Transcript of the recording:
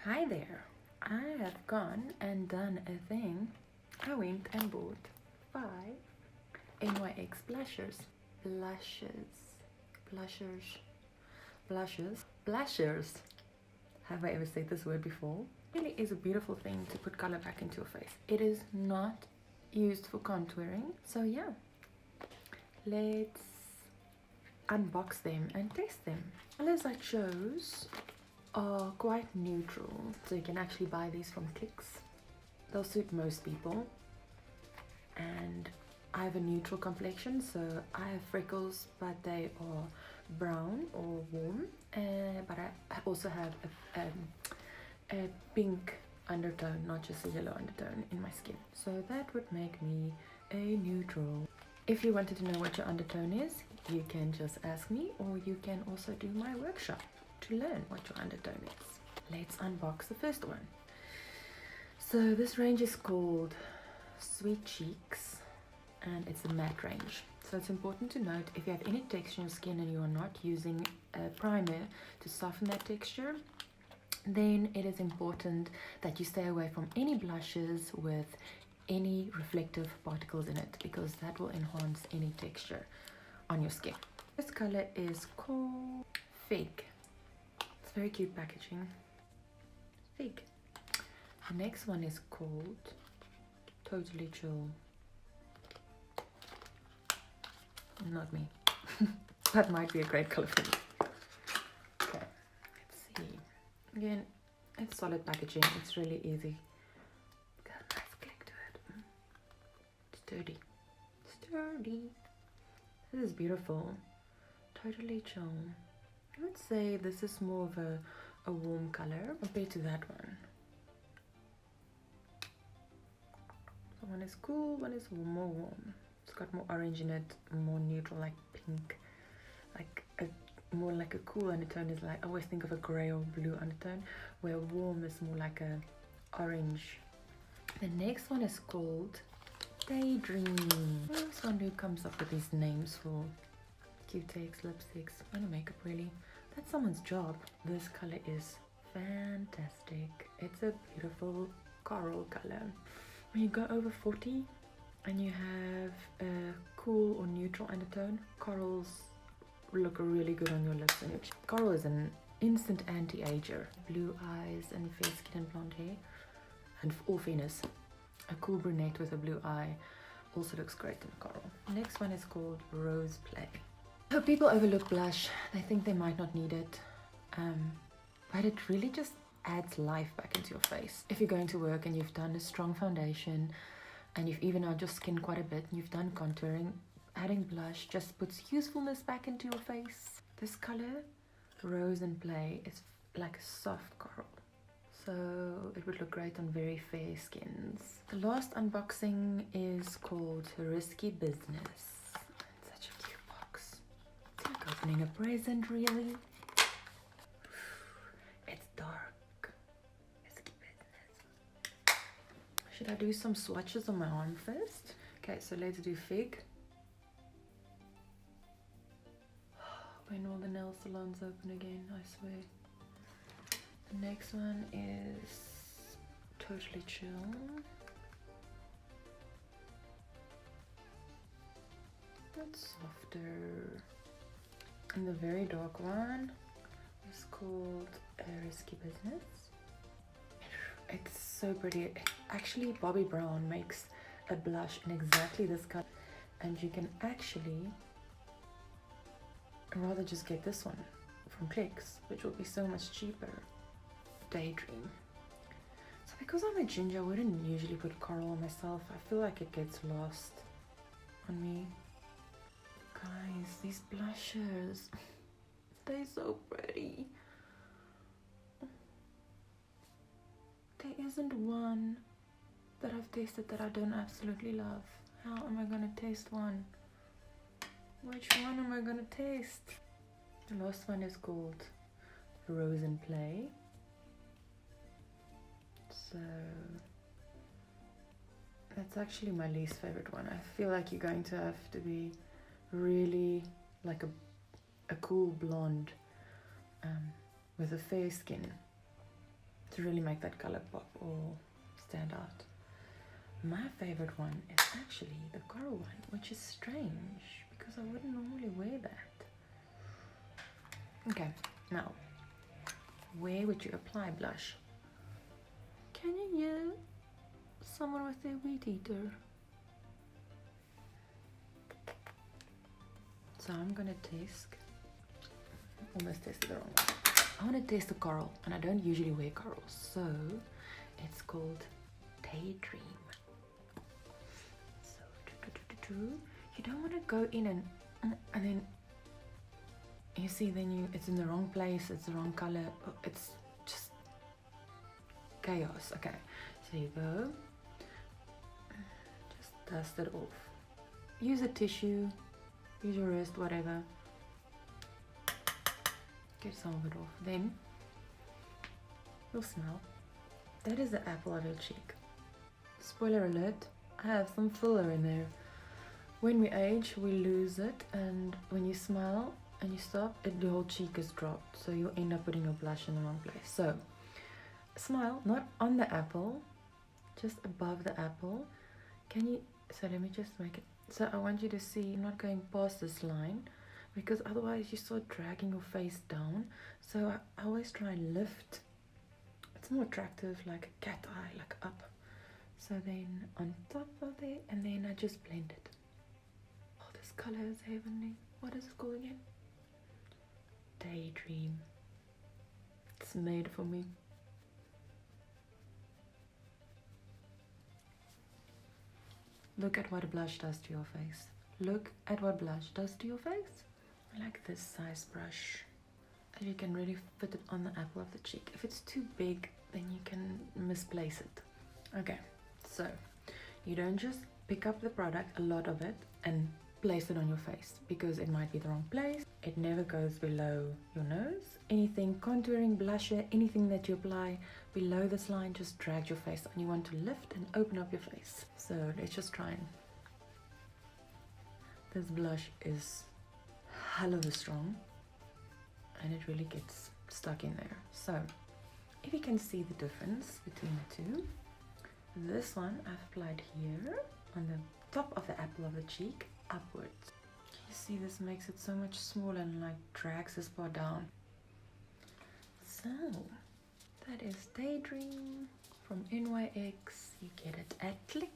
Hi there, I have gone and done a thing. I went and bought 5 NYX blushers. Have I ever said this word before? It really is a beautiful thing to put color back into your face. It is not used for contouring, so yeah, let's unbox them and test them. Colors I chose are quite neutral, so you can actually buy these from NYX. They'll suit most people, and I have a neutral complexion, so I have freckles, but they are brown or warm, but I also have a pink undertone, not just a yellow undertone in my skin, so that would make me a neutral. If you wanted to know what your undertone is, you can just ask me, or you can also do my workshop to learn what your undertone is. Let's unbox the first one. So this range is called Sweet Cheeks, and it's a matte range. So it's important to note, if you have any texture in your skin and you are not using a primer to soften that texture, then it is important that you stay away from any blushes with any reflective particles in it, because that will enhance any texture on your skin. This color is called Fig. It's very cute packaging. Fig. The next one is called Totally Chill. Not me. That might be a great color for me. Okay, let's see. Again, it's solid packaging. It's really easy. Got a nice click to it. Sturdy. Sturdy. This is beautiful. Totally Chill. I would say this is more of a warm color compared to that one. So one is cool, one is more warm. It's got more orange in it, more neutral, like pink, like more like a cool undertone is like, I always think of a gray or blue undertone, where warm is more like a orange. The next one is called Daydream. I always wonder who comes up with these names for cutex, lipsticks, and makeup really. That's someone's job. This color is fantastic. It's a beautiful coral color. When you go over 40 and you have a cool or neutral undertone, corals look really good on your lips. And coral is an instant anti-ager. Blue eyes and fair skin and blonde hair. And all fairness, a cool brunette with a blue eye also looks great in coral. Next one is called Rose Play. So people overlook blush. They think they might not need it, but it really just adds life back into your face. If you're going to work and you've done a strong foundation and you've evened out your skin quite a bit and you've done contouring, adding blush just puts usefulness back into your face. This color, Rose and Play, is like a soft coral, so it would look great on very fair skins. The last unboxing is called Risky Business. It's such a cute box. It's like opening a present, really. It's dark. Risky Business. Should I do some swatches on my arm first? Okay, so let's do Fig. When all the nail salons open again, I swear. The next one is Totally Chill. That's softer. And the very dark one is called Risky Business. It's so pretty. Actually, Bobbi Brown makes a blush in exactly this color, and you can actually rather just get this one from NYX, which will be so much cheaper. Daydream. So because I'm a ginger, I wouldn't usually put coral on myself. I feel like it gets lost on me. Guys, these blushers, they're so pretty. There isn't one that I've tasted that I don't absolutely love. How am I gonna taste one? Which one am I gonna taste? The last one is called Rose and Play. So that's actually my least favorite one. I feel like you're going to have to be really like a cool blonde with a fair skin to really make that color pop or stand out. My favorite one is actually the coral one, which is strange because I wouldn't normally wear that. Okay, now, where would you apply blush? Can you hear someone with their weed eater? So I'm gonna almost tested the wrong one. I want to test the coral, and I don't usually wear corals, so it's called Daydream. So you don't want to go in and then you see, then it's in the wrong place, it's the wrong color, it's just chaos. Okay, so you go, just dust it off. Use a tissue, use your wrist, whatever. Get some of it off. Then you'll smell. That is the apple of your cheek. Spoiler alert, I have some filler in there. When we age, we lose it, and when you smile and you stop, the whole cheek is dropped, so you'll end up putting your blush in the wrong place. So smile, not on the apple, just above the apple. So let me just make it, so I want you to see, I'm not going past this line, because otherwise you start dragging your face down. So I always try and lift. It's more attractive, like a cat eye, like up. So then on top of there, and then I just blend it. Oh, this color is heavenly. What is it called again? Daydream. It's made for me. Look at what blush does to your face. Look at what blush does to your face. I like this size brush. You can really fit it on the apple of the cheek. If it's too big, then you can misplace it. Okay, so you don't just pick up the product, a lot of it, and place it on your face, because it might be the wrong place. It never goes below your nose. Anything contouring, blusher, anything that you apply below this line just drags your face, and you want to lift and open up your face. So let's just try and... This blush is hell of a strong, and it really gets stuck in there. So if you can see the difference between the two, this one I've applied here on the top of the apple of the cheek upwards. You see, this makes it so much smaller and like drags this part down. So that is Daydream from NYX. You get it at Click.